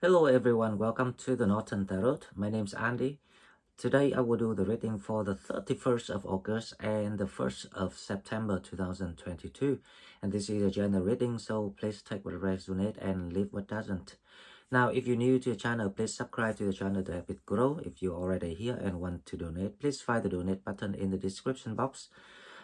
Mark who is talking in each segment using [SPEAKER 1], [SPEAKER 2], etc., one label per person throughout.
[SPEAKER 1] Hello everyone, welcome to the Northern Tarot. My name is Andy. Today I will do the reading for the 31st of August and the 1st of September 2022. And this is a general reading, so please take what resonates and leave what doesn't. Now, if you're new to the channel, please subscribe to the channel to help it grow. If you're already here and want to donate, please find the donate button in the description box.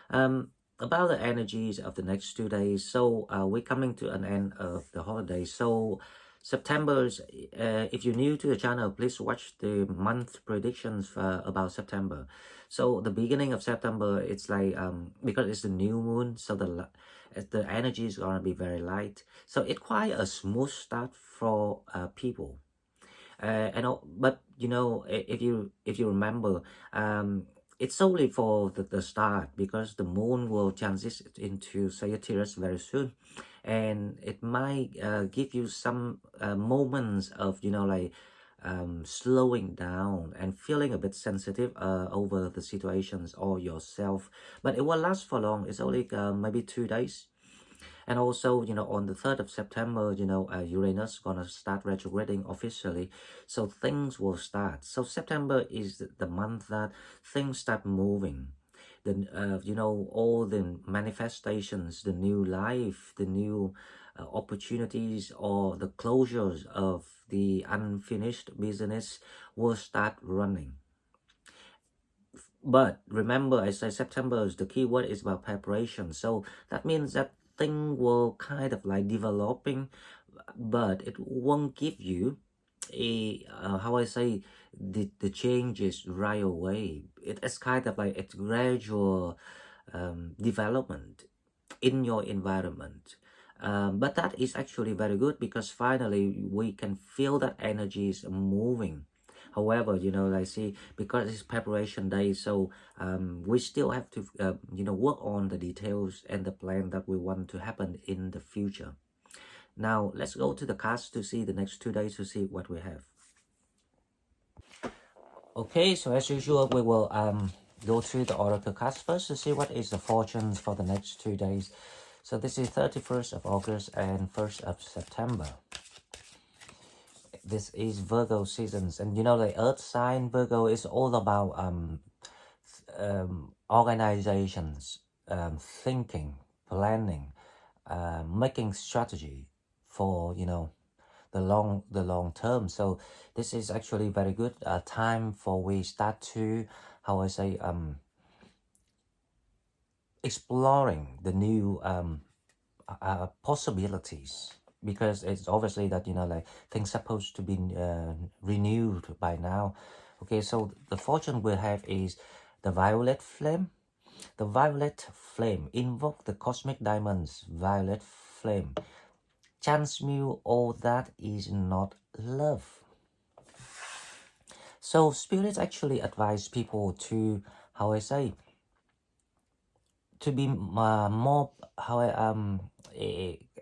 [SPEAKER 1] About the energies of the next 2 days, so we're coming to an end of the holiday. So September's, if you're new to the channel, please watch the month predictions about September. So the beginning of September, it's like because it's the new moon, so the energy is gonna be very light. So it's quite a smooth start for people. But if you remember, it's only for the start, because the moon will transition into Sagittarius very soon, and it might give you some moments of slowing down and feeling a bit sensitive over the situations or yourself, but it will last for long. It's only maybe 2 days. And also, on the 3rd of September, Uranus gonna start retrograding officially. So things will start. So September is the month that things start moving. All the manifestations, the new life, the new opportunities, or the closures of the unfinished business will start running. But remember, I say September is the key word, is about preparation. So that means that thing will kind of like developing, but it won't give you a how I say the changes right away. It's kind of like it's gradual development in your environment. But that is actually very good, because finally we can feel that energy is moving. However, I see, because it's preparation day, so we still have to work on the details and the plan that we want to happen in the future. Now let's go to the cards to see the next 2 days, to see what we have. Okay, so as usual, we will go through the oracle cards first to see what is the fortunes for the next 2 days. So this is 31st of August and 1st of September. This is Virgo seasons, and the earth sign Virgo is all about organizations, thinking, planning, making strategy for the long term. So this is actually very good time for we start to, how I say, exploring the new possibilities, because it's obviously that things supposed to be renewed by now. Okay, so the fortune we have is the violet flame. The violet flame, invoke the cosmic diamonds. Violet flame, transmute all that is not love. So spirits actually advise people to, how I say, to be more,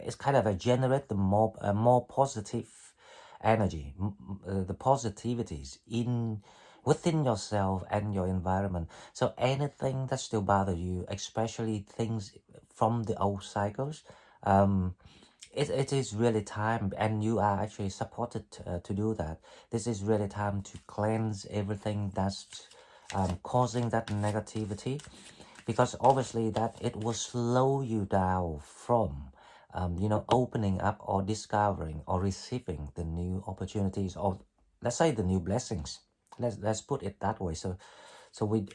[SPEAKER 1] it's kind of a generate the more positive energy, the positivities within yourself and your environment. So anything that still bother you, especially things from the old cycles, it is really time, and you are actually supported to do that. This is really time to cleanse everything that's causing that negativity, because obviously that it will slow you down from opening up or discovering or receiving the new opportunities, or let's say the new blessings. Let's put it that way. So we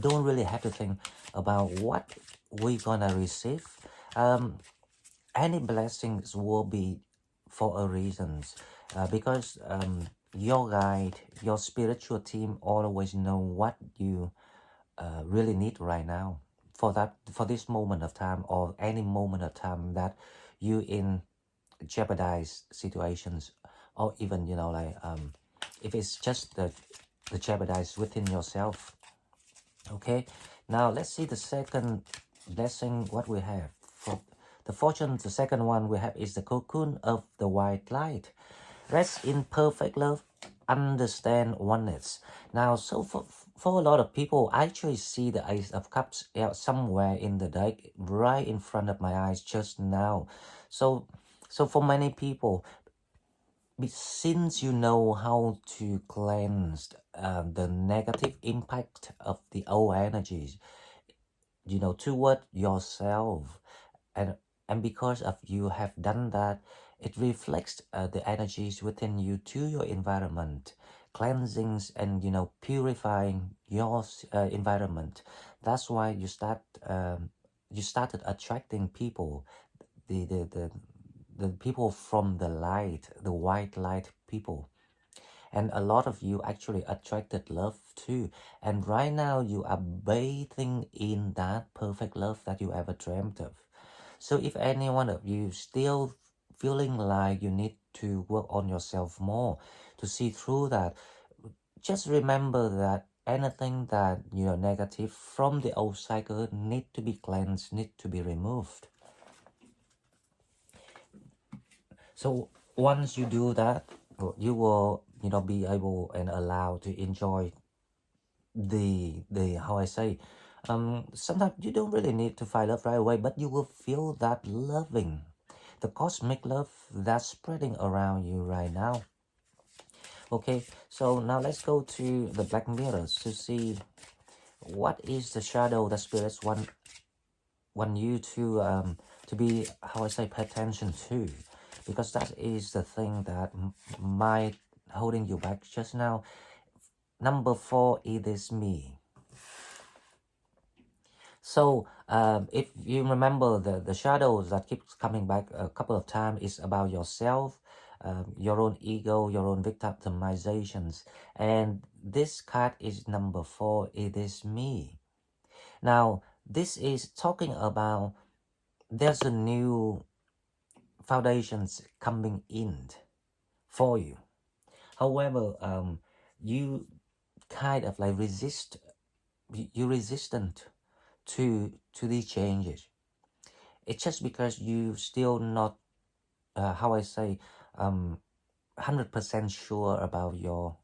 [SPEAKER 1] don't really have to think about what we're gonna receive. Any blessings will be for a reason, because your guide, your spiritual team always know what you really need right now, for this moment of time, or any moment of time that you in jeopardize situations, or even if it's just the jeopardize within yourself. Okay, now let's see the second blessing. What we have for the fortune, the second one we have is the cocoon of the white light. Rest in perfect love, understand oneness. Now, so for a lot of people, I actually see the Ace of Cups somewhere in the deck, right in front of my eyes just now. So for many people, since you know how to cleanse the negative impact of the old energies, toward yourself, and because of you have done that, it reflects the energies within you to your environment, cleansings and purifying your environment. That's why you started attracting people, the the the the people from the light, the white light people. And a lot of you actually attracted love too. And right now you are bathing in that perfect love that you ever dreamt of. So if any one of you still feeling like you need to work on yourself more to see through that, just remember that anything that negative from the old cycle need to be cleansed, need to be removed. So once you do that, you will be able and allowed to enjoy the how I say, sometimes you don't really need to find love right away, but you will feel that loving, the cosmic love that's spreading around you right now. Okay, so now let's go to the black mirrors to see what is the shadow that spirits want you to be, how I say, pay attention to, because that is the thing that might holding you back just now. Number 4, it is me. So if you remember, the shadows that keeps coming back a couple of times is about yourself, your own ego, your own victimizations. And this card is number 4, it is me. Now, this is talking about there's a new foundations coming in for you. However, you kind of like you're resistant to these changes. It's just because you still not, how I say, 100% sure about your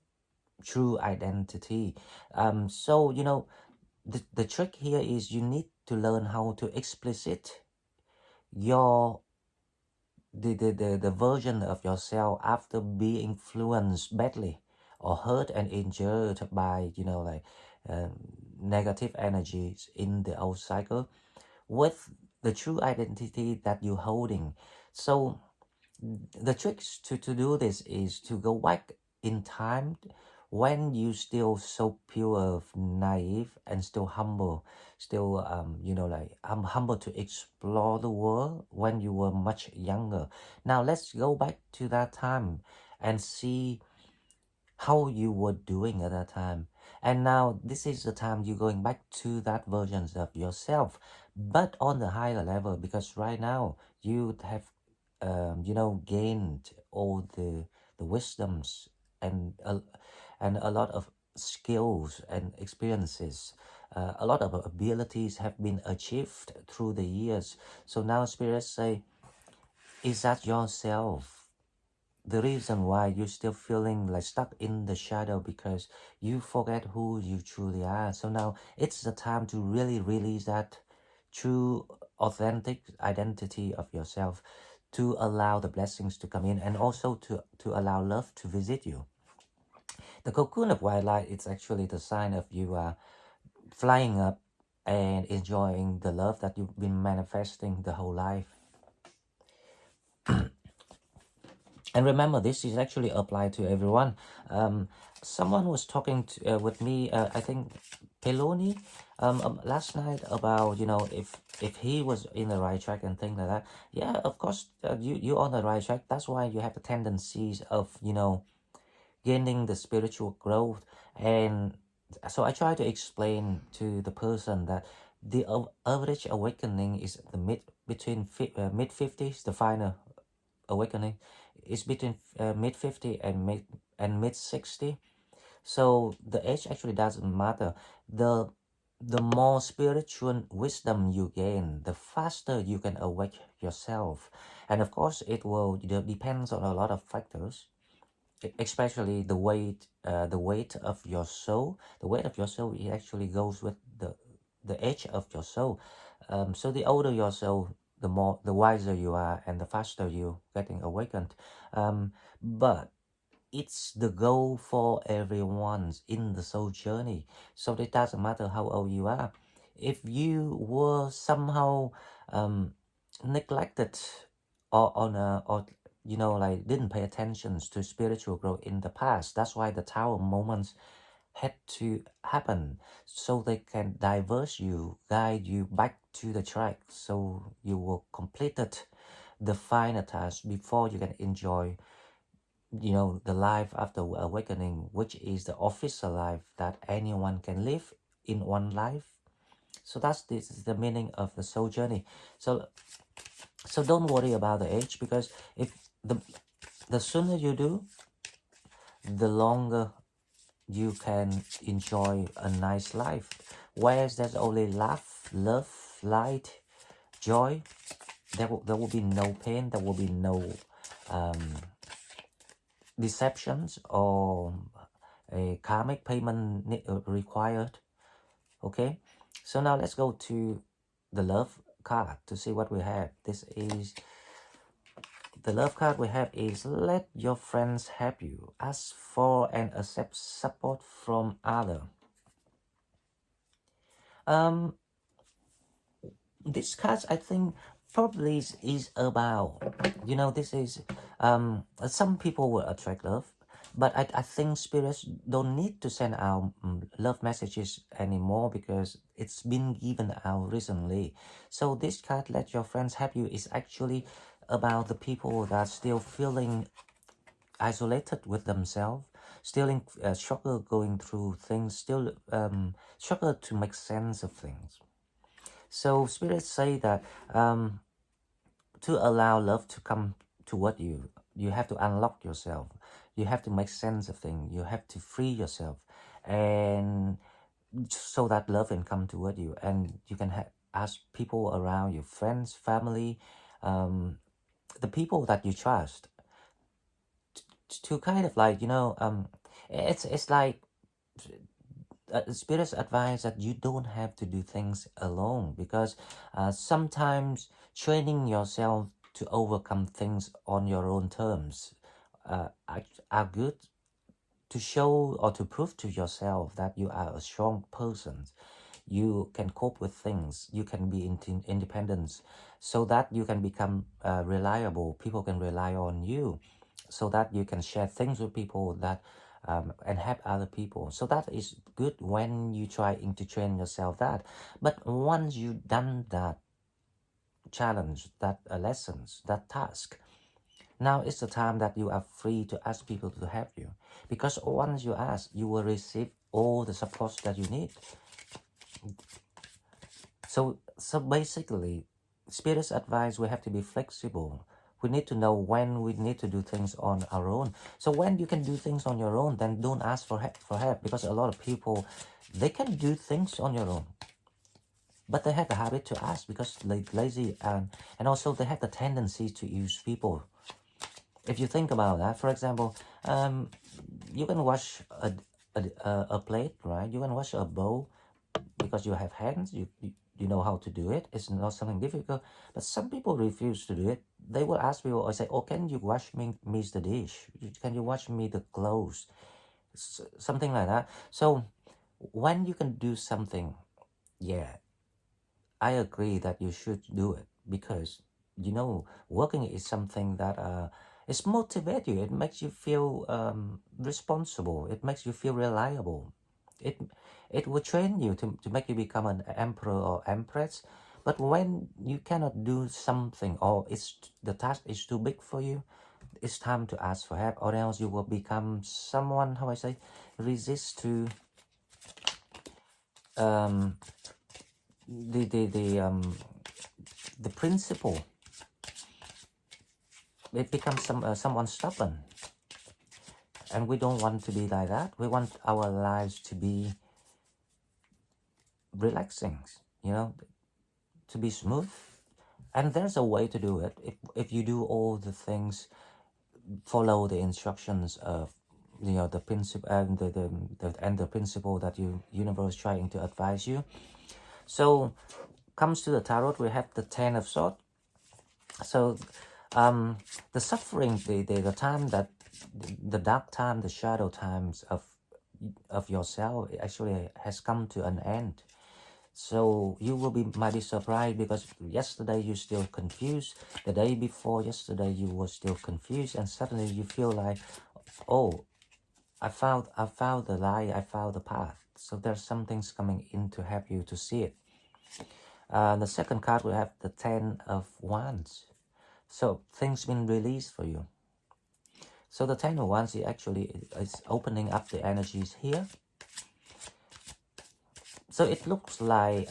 [SPEAKER 1] true identity. So the trick here is you need to learn how to explicit your the version of yourself after being influenced badly or hurt and injured by um, negative energies in the old cycle, with the true identity that you're holding. So the tricks to do this is to go back in time when you still so pure, naive, and still humble, still I'm humble to explore the world when you were much younger. Now let's go back to that time and see how you were doing at that time. And now this is the time you're going back to that versions of yourself, but on the higher level, because right now you have gained all the wisdoms and a lot of skills and experiences. A lot of abilities have been achieved through the years. So now spirits say, is that yourself? The reason why you're still feeling like stuck in the shadow because you forget who you truly are. So now it's the time to really release that true, authentic identity of yourself, to allow the blessings to come in, and also to allow love to visit you. The cocoon of white light is actually the sign of you flying up and enjoying the love that you've been manifesting the whole life. And remember, this is actually applied to everyone. Someone was talking with me, I think Peloni, last night about, if he was in the right track and things like that. Yeah, of course, you're on the right track. That's why you have the tendencies of, gaining the spiritual growth. And so I try to explain to the person that the average awakening is the between mid 50s, the final awakening is between mid 50 and mid 60. So the age actually doesn't matter. The more spiritual wisdom you gain, the faster you can awake yourself. And of course it will depends on a lot of factors, especially the weight of your soul. The weight of your soul, it actually goes with the age of your soul. So the older your soul, the wiser you are and the faster you getting awakened. But it's the goal for everyone in the soul journey. So it doesn't matter how old you are. If you were somehow neglected or like didn't pay attention to spiritual growth in the past, that's why the tower moments had to happen, so they can diverse you, guide you back to the track, so you will completed the final task before you can enjoy the life after awakening, which is the official life that anyone can live in one life. So this is the meaning of the soul journey. So don't worry about the age, because if the sooner you do, the longer you can enjoy a nice life. Whereas there's only laugh, love, light, joy, there will be no pain, there will be no deceptions or a karmic payment required. Okay, so now let's go to the love card to see what we have. This is the love card we have is let your friends help you, ask for and accept support from other. This card, I think, probably is about, this is some people will attract love, but I think spirits don't need to send out love messages anymore, because it's been given out recently. So this card, let your friends help you, is actually about the people that are still feeling isolated with themselves, still in struggle going through things, still struggle to make sense of things. So spirits say that to allow love to come toward you, you have to unlock yourself. You have to make sense of things. You have to free yourself, and so that love can come toward you, and you can ask people around you, friends, family, the people that you trust, to kind of like it's like spirits advise that you don't have to do things alone, because sometimes training yourself to overcome things on your own terms are good, to show or to prove to yourself that you are a strong person. You can cope with things, you can be independent, so that you can become reliable. People can rely on you, so that you can share things with people that and help other people. So that is good when you trying to train yourself that. But once you've done that challenge, that lessons, that task, now is the time that you are free to ask people to help you, because once you ask, you will receive all the support that you need. So basically, spirits advise we have to be flexible. We need to know when we need to do things on our own. So when you can do things on your own, then don't ask for help, because a lot of people, they can do things on your own, but they have the habit to ask because they're lazy, and also they have the tendency to use people. If you think about that, for example, you can wash a plate, right? You can wash a bowl because you have hands, you know how to do it. It's not something difficult. But some people refuse to do it. They will ask people or say, oh, can you wash me the dish? Can you wash me the clothes? Something like that. So when you can do something, yeah, I agree that you should do it, because working is something that it's motivate you. It makes you feel responsible. It makes you feel reliable. It will train you to make you become an emperor or empress. But when you cannot do something, or the task is too big for you, it's time to ask for help, or else you will become someone, how I say, resist to the principle. It becomes someone stubborn, and we don't want to be like that. We want our lives to be relaxing, to be smooth. And there's a way to do it. If you do all the things, follow the instructions of the principle and the principle that universe trying to advise you. So comes to the tarot, we have the 10 of swords. So the suffering, the time that the dark time, the shadow times of yourself actually has come to an end. So you will might be surprised, because yesterday you still confused, the day before yesterday you were still confused, and suddenly you feel like, oh, I found the light, I found the path. So there's some things coming in to help you to see it. The second card we have the Ten of Wands. So things been released for you. So the Ten of Wands is opening up the energies here. So it looks like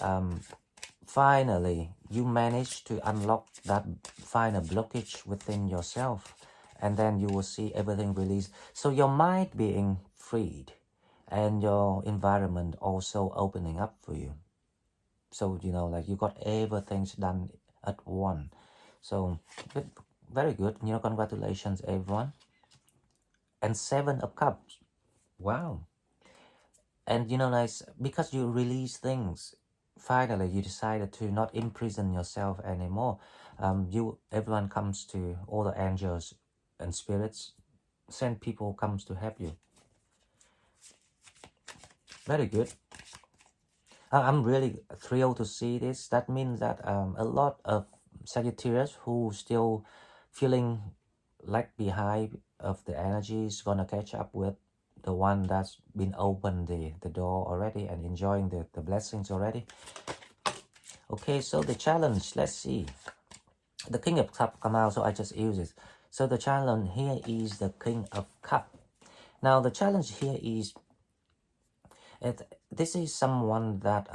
[SPEAKER 1] finally you managed to unlock that final blockage within yourself, and then you will see everything released. So your mind being freed and your environment also opening up for you. So like you got everything done at once. So very good, congratulations everyone. And Seven of Cups, wow. And like, because you release things, finally you decided to not imprison yourself anymore. Everyone comes to, all the angels and spirits, send people comes to help you. Very good. I'm really thrilled to see this. That means that a lot of Sagittarius who still feeling lag behind of the energy is gonna catch up with the one that's been opened the door already and enjoying the blessings already. Okay, so the challenge, let's see. The King of Cup come out, so I just use it. So the challenge here is the King of Cup. Now the challenge here is, this is someone that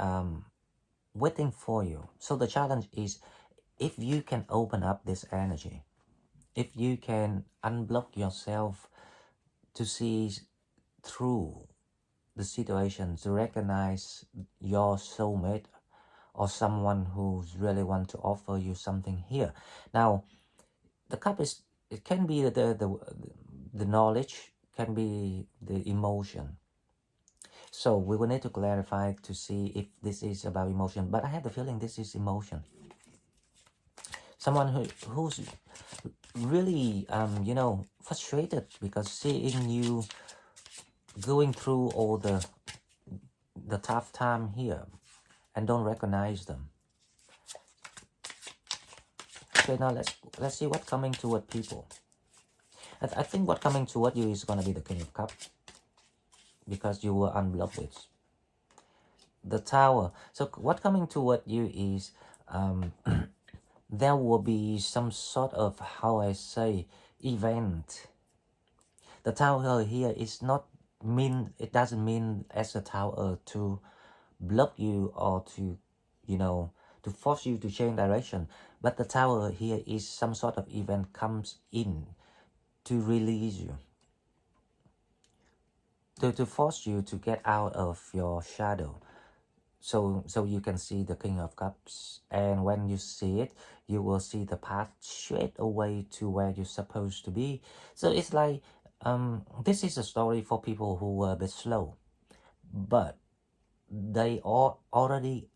[SPEAKER 1] waiting for you. So the challenge is, if you can open up this energy, if you can unblock yourself to see through the situation, to recognize your soulmate or someone who's really want to offer you something here. Now, the cup is, it can be the knowledge, can be the emotion. So we will need to clarify to see if this is about emotion, but I have the feeling this is emotion. Someone who's really frustrated because seeing you going through all the tough time here and don't recognize them. Okay, now let's see what coming toward people. I think what coming toward you is gonna be the King of Cups, because you were unblocked it. The Tower. So what coming toward you is there will be some sort of, how I say, event. The Tower here is not mean, it doesn't mean as a tower to block you or to to force you to change direction, but the Tower here is some sort of event comes in to release you, to force you to get out of your shadow. So you can see the King of Cups, and when you see it, you will see the path straight away to where you're supposed to be. So it's like this is a story for people who were a bit slow, but they all already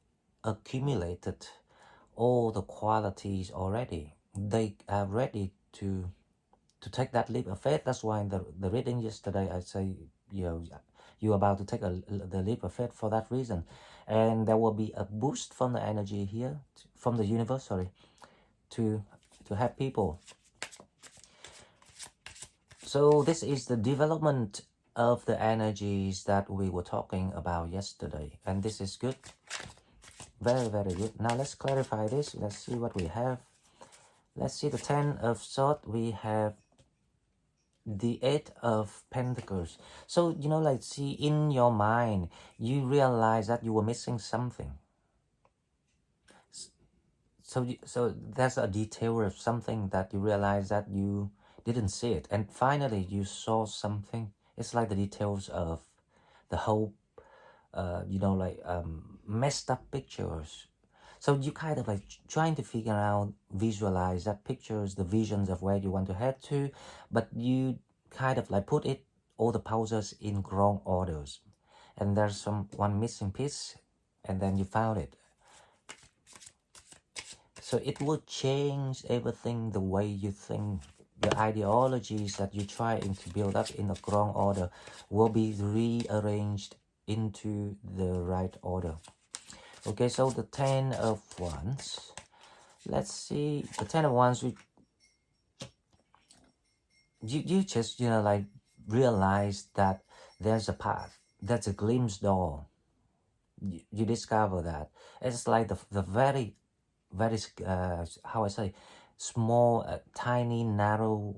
[SPEAKER 1] accumulated all the qualities already. They are ready to take that leap of faith. That's why in the reading yesterday I say, you're about to take the leap of faith for that reason. And there will be a boost from the energy here, from the universe, sorry, to help people. So this is the development of the energies that we were talking about yesterday, and this is good. Very, very good. Now let's clarify this. Let's see what we have. Let's see the Ten of Swords. We have the Eight of Pentacles. So like, see, in your mind you realize that you were missing something. So there's a detail of something that you realize that you didn't see it, and finally you saw something. It's like the details of the whole messed up pictures. So you kind of like trying to figure out, visualize that pictures, the visions of where you want to head to, but you kind of like put it, all the puzzles in wrong orders, and there's one missing piece, and then you found it. So it will change everything, the way you think. The ideologies that you're trying to build up in the wrong order will be rearranged into the right order. Okay, so the 10 of Wands. Let's see, the 10 of Wands, you just, like realize that there's a path, there's a glimpse door. You discover that. It's like the very, very, how I say, small, tiny, narrow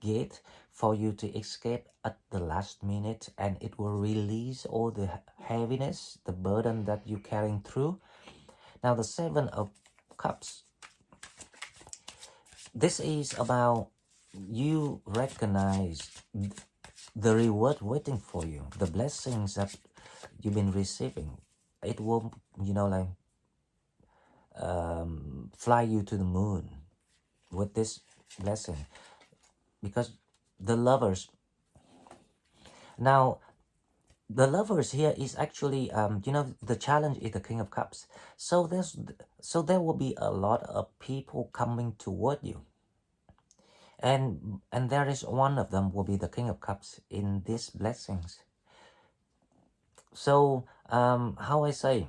[SPEAKER 1] gate for you to escape at the last minute, and it will release all the heaviness, the burden that you're carrying through. Now the 7 of Cups, this is about you recognize the reward waiting for you, the blessings that you've been receiving. It will, like fly you to the moon with this blessing, because the lovers, now the lovers here is actually, the challenge is the King of Cups. So there will be a lot of people coming toward you, and there is one of them will be the King of Cups in these blessings. So how I say,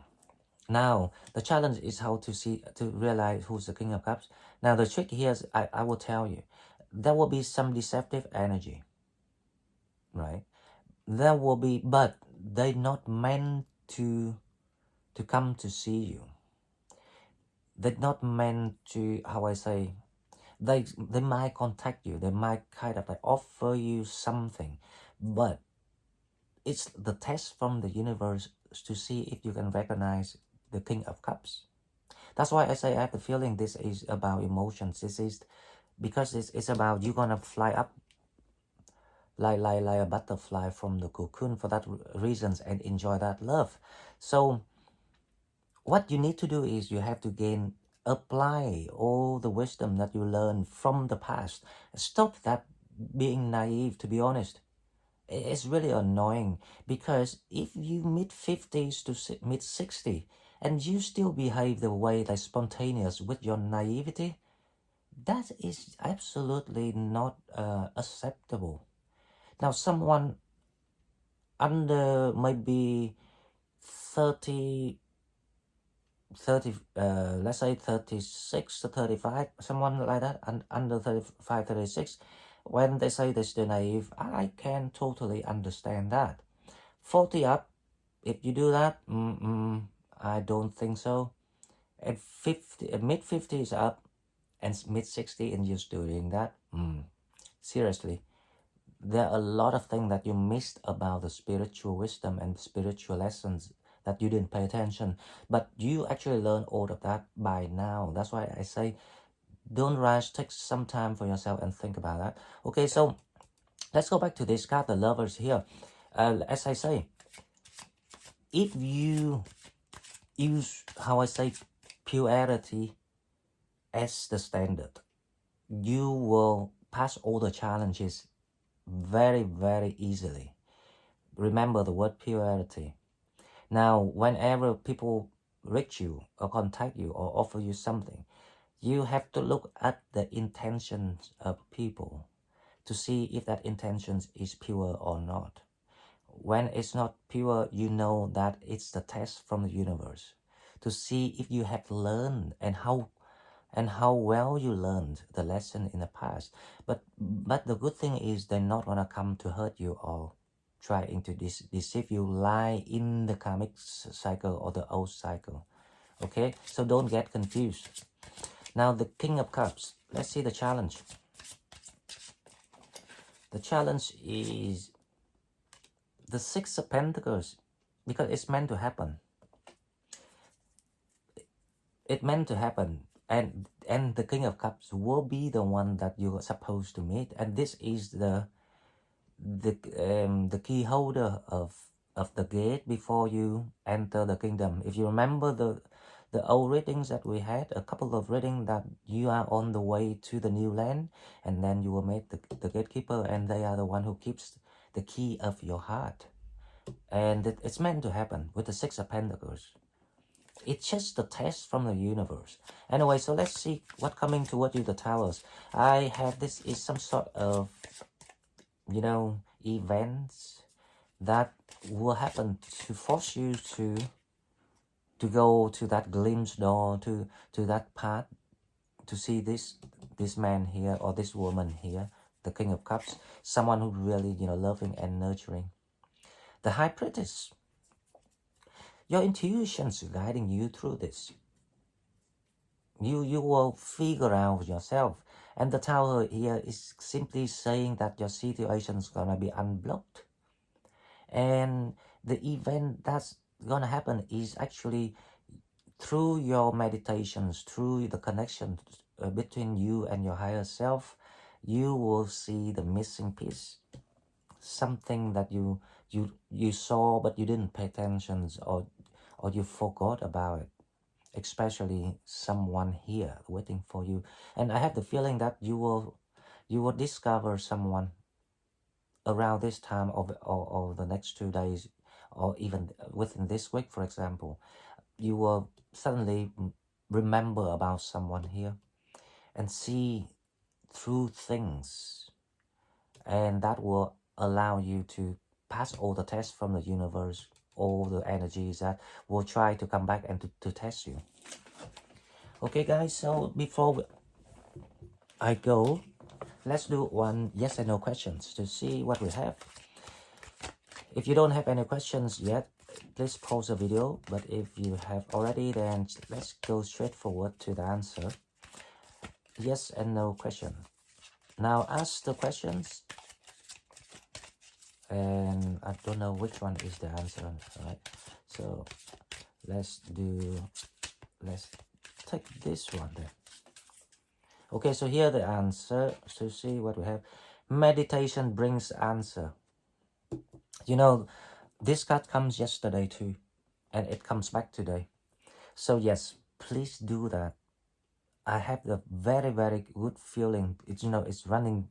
[SPEAKER 1] now the challenge is how to realize who's the King of Cups. Now the trick here is, I will tell you, there will be some deceptive energy, right? There will be, but they're not meant to come to see you. They're not meant to, how I say, they might contact you, they might kind of like offer you something, but it's the test from the universe to see if you can recognize the King of Cups. That's why I say I have the feeling this is about emotions. This is because it's about you gonna fly up like a butterfly from the cocoon for that reasons and enjoy that love. So what you need to do is you have to apply all the wisdom that you learned from the past. Stop that being naive, to be honest. It's really annoying, because if you mid-50s to mid-60 and you still behave the way like spontaneous with your naivety, that is absolutely not acceptable. Now someone under maybe 30, let's say 36 to 35, someone like that, and under 35, 36, when they say they're still naive, I can totally understand that. 40 up, if you do that, I don't think so. At 50, mid-50s up and mid-60 and you're still doing that, seriously, there are a lot of things that you missed about the spiritual wisdom and spiritual lessons that you didn't pay attention, but you actually learn all of that by now. That's why I say don't rush, take some time for yourself and think about that. Okay, so let's go back to this card, the Lovers here. As I say, if you use, how I say, purity as the standard, you will pass all the challenges very, very easily. Remember the word purity. Now, whenever people reach you or contact you or offer you something, you have to look at the intentions of people to see if that intention is pure or not. When it's not pure, you know that it's the test from the universe to see if you have learned and how well you learned the lesson in the past. But the good thing is they're not gonna come to hurt you or trying to deceive you, lie in the karmic cycle or the old cycle. Okay, so don't get confused. Now the King of Cups, let's see the challenge. The challenge is the 6 of Pentacles, because it's meant to happen. It meant to happen, and the King of Cups will be the one that you're supposed to meet, and this is the key holder of the gate before you enter the kingdom. If you remember the old readings that we had, a couple of readings that you are on the way to the new land, and then you will meet the gatekeeper, and they are the one who keeps the key of your heart. And it's meant to happen with the 6 of Pentacles. It's just the test from the universe. Anyway, so let's see what coming toward you, the towers. I have this is some sort of, you know, events that will happen to force you to go to that glimpse door, to that path, to see this man here or this woman here, the King of Cups, someone who really, you know, loving and nurturing. The High Priestess, your intuition's guiding you through this. You will figure out yourself. And the Tower here is simply saying that your situation's gonna be unblocked. And the event that's gonna happen is actually through your meditations, through the connection between you and your higher self, you will see the missing piece, something that you saw but you didn't pay attention, or you forgot about it, especially someone here waiting for you. And I have the feeling that you will discover someone around this time of the next 2 days, or even within this week, for example. You will suddenly remember about someone here and see through things, and that will allow you to pass all the tests from the universe, all the energies that will try to come back and to test you. Okay guys, so before I go, let's do one yes and no questions to see what we have. If you don't have any questions yet, please pause the video, but if you have already, then let's go straight forward to the answer. Yes and no question. Now ask the questions, and I don't know which one is the answer, right? So let's take this one then. Okay, so here the answer, to see what we have. Meditation brings answer. You know, this card comes yesterday too, and it comes back today. So yes, please do that. I have the very, very good feeling. It's, you know, it's running,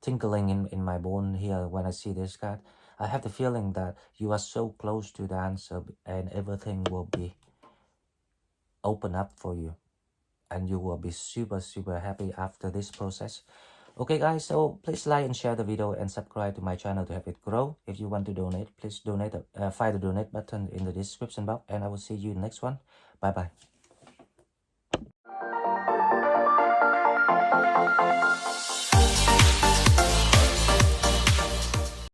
[SPEAKER 1] tingling in my bone here when I see this card. I have the feeling that you are so close to the answer, and everything will be open up for you. And you will be super, super happy after this process. Okay guys, so please like and share the video and subscribe to my channel to help it grow. If you want to donate, please donate. Find the donate button in the description box, and I will see you in the next one. Bye bye.